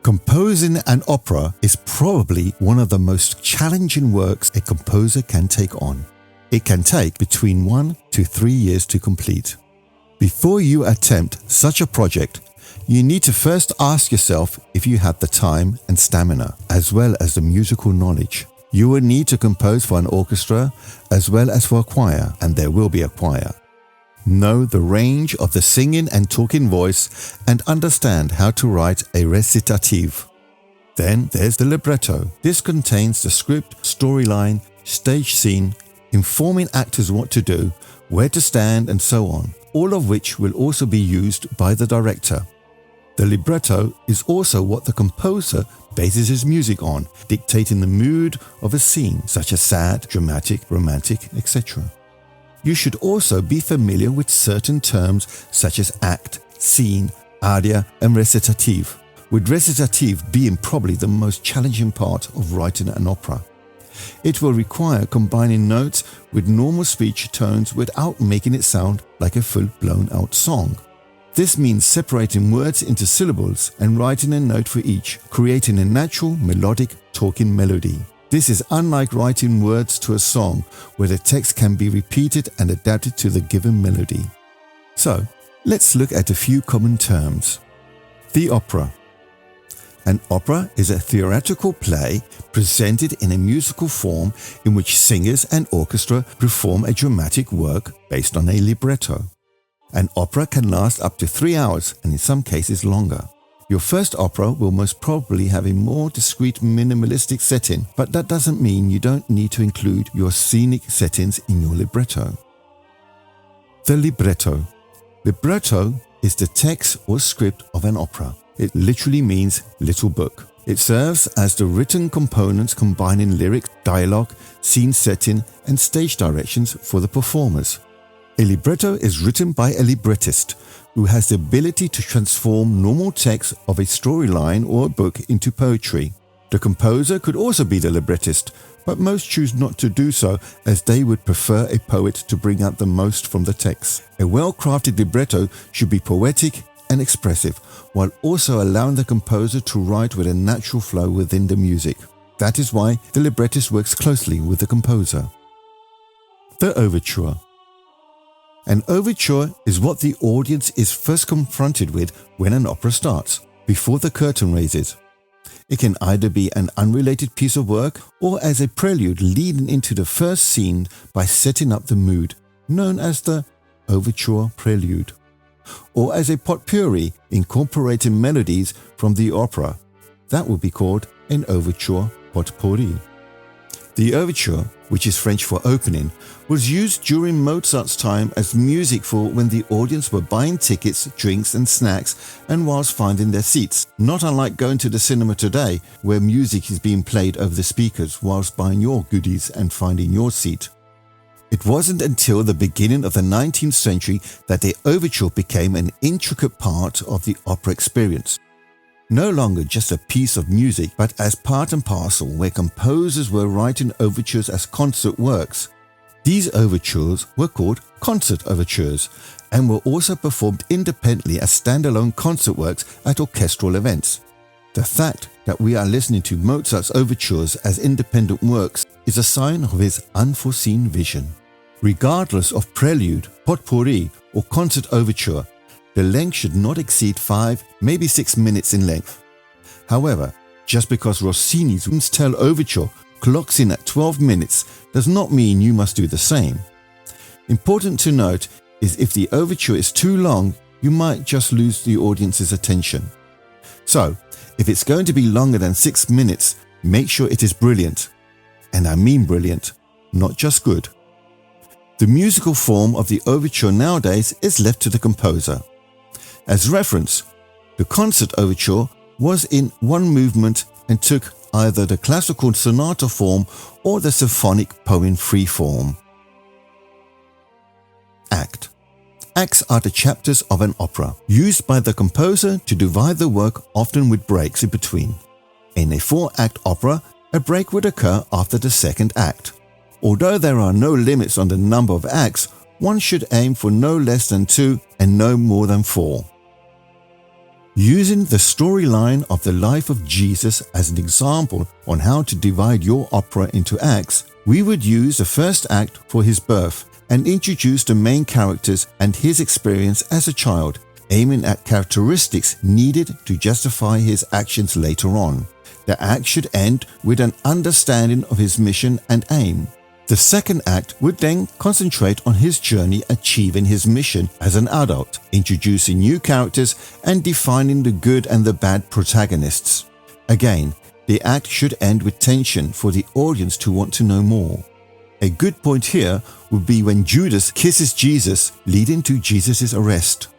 Composing an opera is probably one of the most challenging works a composer can take on. It can take between 1 to 3 years to complete. Before you attempt such a project, you need to first ask yourself if you have the time and stamina, as well as the musical knowledge. You will need to compose for an orchestra as well as for a choir, and there will be a choir. Know the range of the singing and talking voice and understand how to write a recitative. Then there's the libretto. This contains the script, storyline, stage scene, informing actors what to do, where to stand and so on, all of which will also be used by the director. The libretto is also what the composer bases his music on, dictating the mood of a scene, such as sad, dramatic, romantic, etc. You should also be familiar with certain terms such as act, scene, aria, and recitative, with recitative being probably the most challenging part of writing an opera. It will require combining notes with normal speech tones without making it sound like a full-blown out song. This means separating words into syllables and writing a note for each, creating a natural, melodic, talking melody. This is unlike writing words to a song where the text can be repeated and adapted to the given melody. So, let's look at a few common terms. The opera. An opera is a theatrical play presented in a musical form in which singers and orchestra perform a dramatic work based on a libretto. An opera can last up to 3 hours and in some cases longer. Your first opera will most probably have a more discreet minimalistic setting, but that doesn't mean you don't need to include your scenic settings in your libretto. The libretto. Libretto is the text or script of an opera. It literally means little book. It serves as the written components combining lyrics, dialogue, scene setting, and stage directions for the performers. A libretto is written by a librettist who has the ability to transform normal text of a storyline or a book into poetry. The composer could also be the librettist, but most choose not to do so as they would prefer a poet to bring out the most from the text. A well-crafted libretto should be poetic and expressive, while also allowing the composer to write with a natural flow within the music. That is why the librettist works closely with the composer. The overture. An overture is what the audience is first confronted with when an opera starts, before the curtain raises. It can either be an unrelated piece of work or as a prelude leading into the first scene by setting up the mood, known as the overture prelude, or as a potpourri incorporating melodies from the opera. That would be called an overture potpourri. The overture, which is French for opening, was used during Mozart's time as music for when the audience were buying tickets, drinks and snacks and whilst finding their seats, not unlike going to the cinema today where music is being played over the speakers whilst buying your goodies and finding your seat. It wasn't until the beginning of the 19th century that the overture became an intricate part of the opera experience. No longer just a piece of music, but as part and parcel where composers were writing overtures as concert works. These overtures were called concert overtures and were also performed independently as standalone concert works at orchestral events. The fact that we are listening to Mozart's overtures as independent works is a sign of his unforeseen vision. Regardless of prelude, potpourri, or concert overture, the length should not exceed 5, maybe 6 minutes in length. However, just because Rossini's Winstel overture clocks in at 12 minutes does not mean you must do the same. Important to note is if the overture is too long, you might just lose the audience's attention. So, if it's going to be longer than 6 minutes, make sure it is brilliant. And I mean brilliant, not just good. The musical form of the overture nowadays is left to the composer. As reference, the concert overture was in one movement and took either the classical sonata form or the symphonic poem free form. Act. Acts are the chapters of an opera, used by the composer to divide the work, often with breaks in between. In a 4-act opera, a break would occur after the second act. Although there are no limits on the number of acts, one should aim for no less than 2 and no more than 4. Using the storyline of the life of Jesus as an example on how to divide your opera into acts, we would use the first act for his birth and introduce the main characters and his experience as a child, aiming at characteristics needed to justify his actions later on. The act should end with an understanding of his mission and aim. The second act would then concentrate on his journey achieving his mission as an adult, introducing new characters and defining the good and the bad protagonists. Again, the act should end with tension for the audience to want to know more. A good point here would be when Judas kisses Jesus, leading to Jesus' arrest.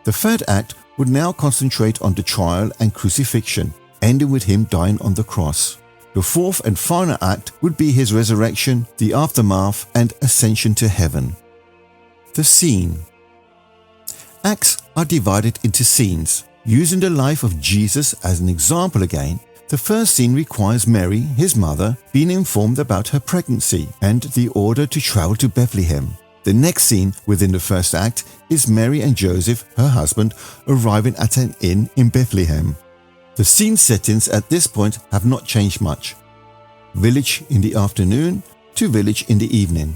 The third act would now concentrate on the trial and crucifixion, ending with him dying on the cross. The fourth and final act would be his resurrection, the aftermath, and ascension to heaven. The scene. Acts are divided into scenes. Using the life of Jesus as an example again, the first scene requires Mary, his mother, being informed about her pregnancy and the order to travel to Bethlehem. The next scene within the first act is Mary and Joseph, her husband, arriving at an inn in Bethlehem. The scene settings at this point have not changed much. Village in the afternoon to village in the evening.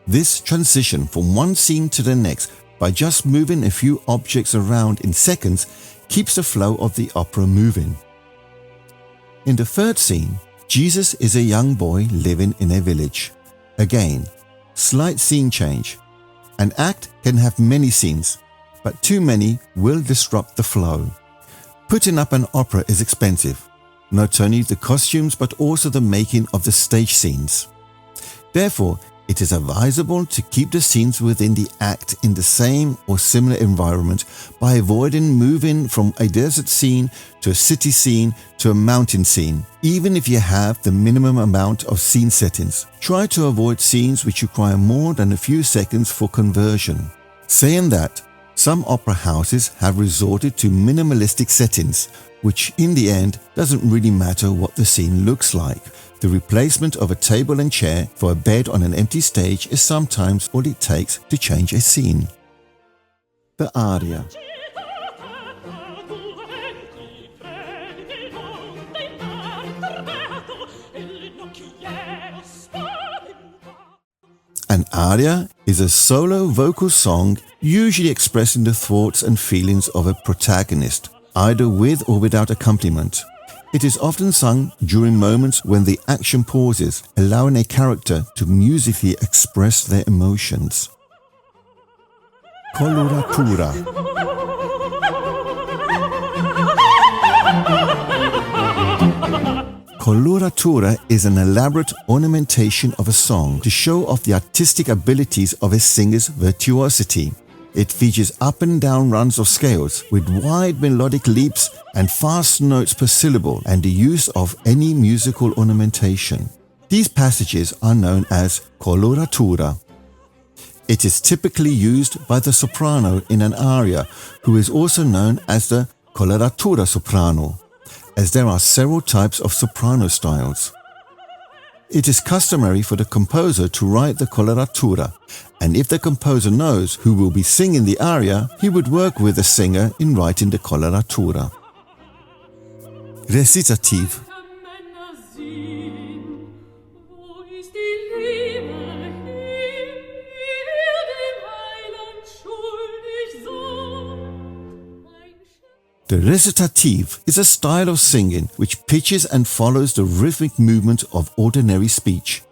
This transition from one scene to the next by just moving a few objects around in seconds keeps the flow of the opera moving. In the third scene, Jesus is a young boy living in a village. Again, slight scene change. An act can have many scenes, but too many will disrupt the flow. Putting up an opera is expensive, not only the costumes but also the making of the stage scenes. Therefore, it is advisable to keep the scenes within the act in the same or similar environment by avoiding moving from a desert scene to a city scene to a mountain scene. Even if you have the minimum amount of scene settings, try to avoid scenes which require more than a few seconds for conversion. Saying that, some opera houses have resorted to minimalistic settings, which in the end doesn't really matter what the scene looks like. The replacement of a table and chair for a bed on an empty stage is sometimes all it takes to change a scene. The aria. An aria is a solo vocal song usually expressing the thoughts and feelings of a protagonist, either with or without accompaniment. It is often sung during moments when the action pauses, allowing a character to musically express their emotions. Coloratura. Coloratura is an elaborate ornamentation of a song to show off the artistic abilities of a singer's virtuosity. It features up and down runs of scales with wide melodic leaps and fast notes per syllable and the use of any musical ornamentation. These passages are known as coloratura. It is typically used by the soprano in an aria, who is also known as the coloratura soprano, as there are several types of soprano styles. It is customary for the composer to write the coloratura, and if the composer knows who will be singing the aria, he would work with the singer in writing the coloratura. Recitative. The recitative is a style of singing which pitches and follows the rhythmic movement of ordinary speech.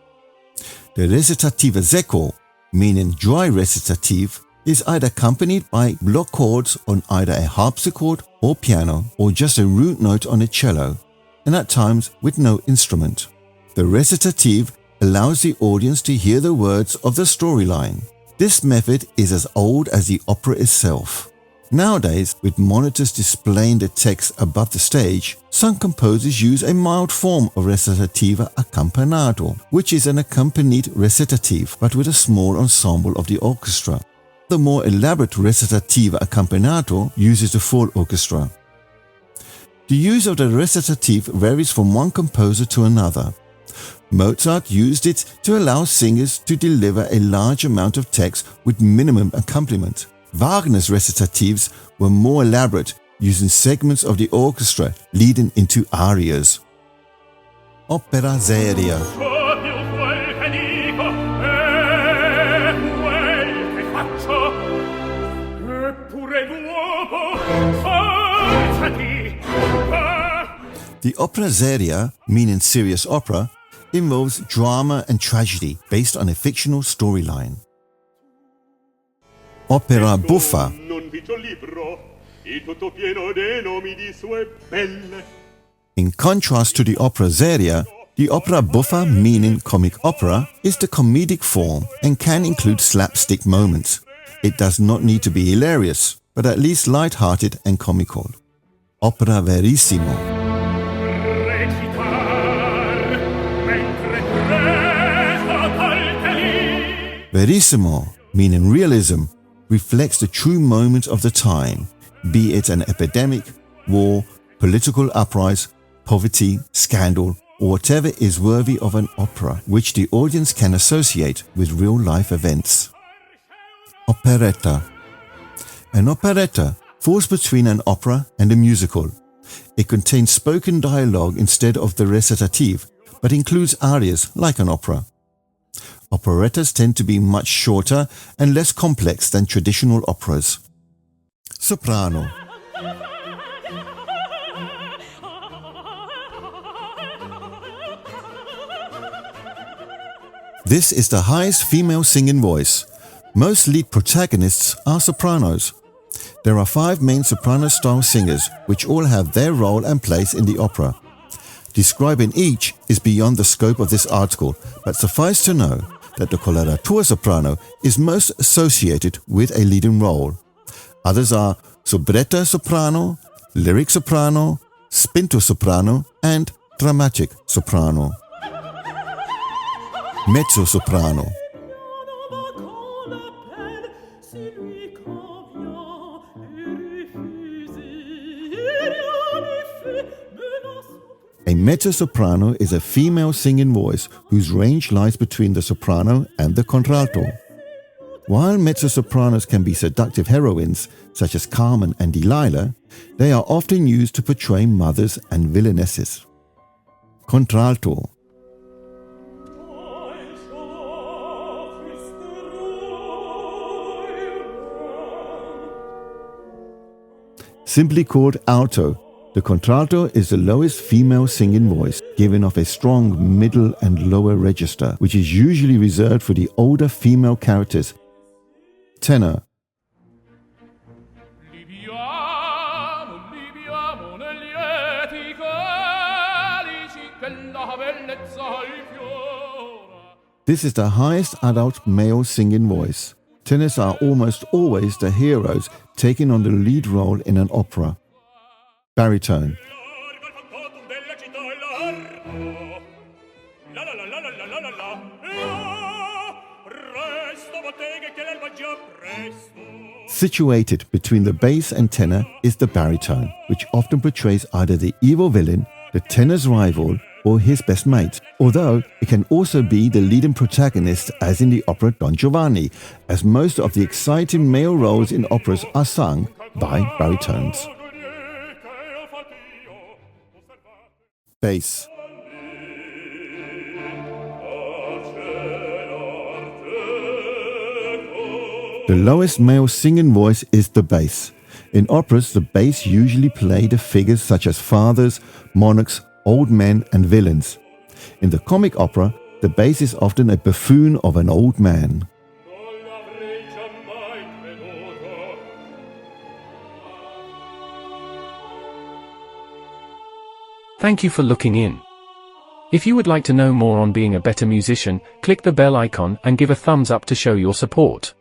The recitative secco, meaning dry recitative, is either accompanied by block chords on either a harpsichord or piano, or just a root note on a cello, and at times with no instrument. The recitative allows the audience to hear the words of the storyline. This method is as old as the opera itself. Nowadays, with monitors displaying the text above the stage, some composers use a mild form of recitative accompanato, which is an accompanied recitative but with a small ensemble of the orchestra. The more elaborate recitative accompanato uses the full orchestra. The use of the recitative varies from one composer to another. Mozart used it to allow singers to deliver a large amount of text with minimum accompaniment. Wagner's recitatives were more elaborate, using segments of the orchestra leading into arias. Opera seria. The opera seria, meaning serious opera, involves drama and tragedy based on a fictional storyline. Opera buffa. In contrast to the opera seria, the opera buffa, meaning comic opera, is the comedic form and can include slapstick moments. It does not need to be hilarious, but at least light-hearted and comical. Opera verissimo. Verissimo, meaning realism, reflects the true moments of the time, be it an epidemic, war, political uprising, poverty, scandal, or whatever is worthy of an opera which the audience can associate with real-life events. Operetta. An operetta falls between an opera and a musical. It contains spoken dialogue instead of the recitative, but includes arias like an opera. Operettas tend to be much shorter and less complex than traditional operas. Soprano. This is the highest female singing voice. Most lead protagonists are sopranos. There are 5 main soprano-style singers, which all have their role and place in the opera. Describing each is beyond the scope of this article, but suffice to know that the coloratura soprano is most associated with a leading role. Others are soubretta soprano, lyric soprano, spinto soprano, and dramatic soprano. Mezzo soprano. A mezzo-soprano is a female singing voice whose range lies between the soprano and the contralto. While mezzo-sopranos can be seductive heroines, such as Carmen and Delilah, they are often used to portray mothers and villainesses. Contralto. Simply called alto, the contralto is the lowest female singing voice, giving off a strong middle and lower register, which is usually reserved for the older female characters. Tenor. This is the highest adult male singing voice. Tenors are almost always the heroes taking on the lead role in an opera. Baritone. Situated between the bass and tenor is the baritone, which often portrays either the evil villain, the tenor's rival, or his best mate, although it can also be the leading protagonist as in the opera Don Giovanni, as most of the exciting male roles in operas are sung by baritones. Bass. The lowest male singing voice is the bass. In operas, the bass usually play the figures such as fathers, monarchs, old men and villains. In the comic opera, the bass is often a buffoon of an old man. Thank you for looking in. If you would like to know more on being a better musician, click the bell icon and give a thumbs up to show your support.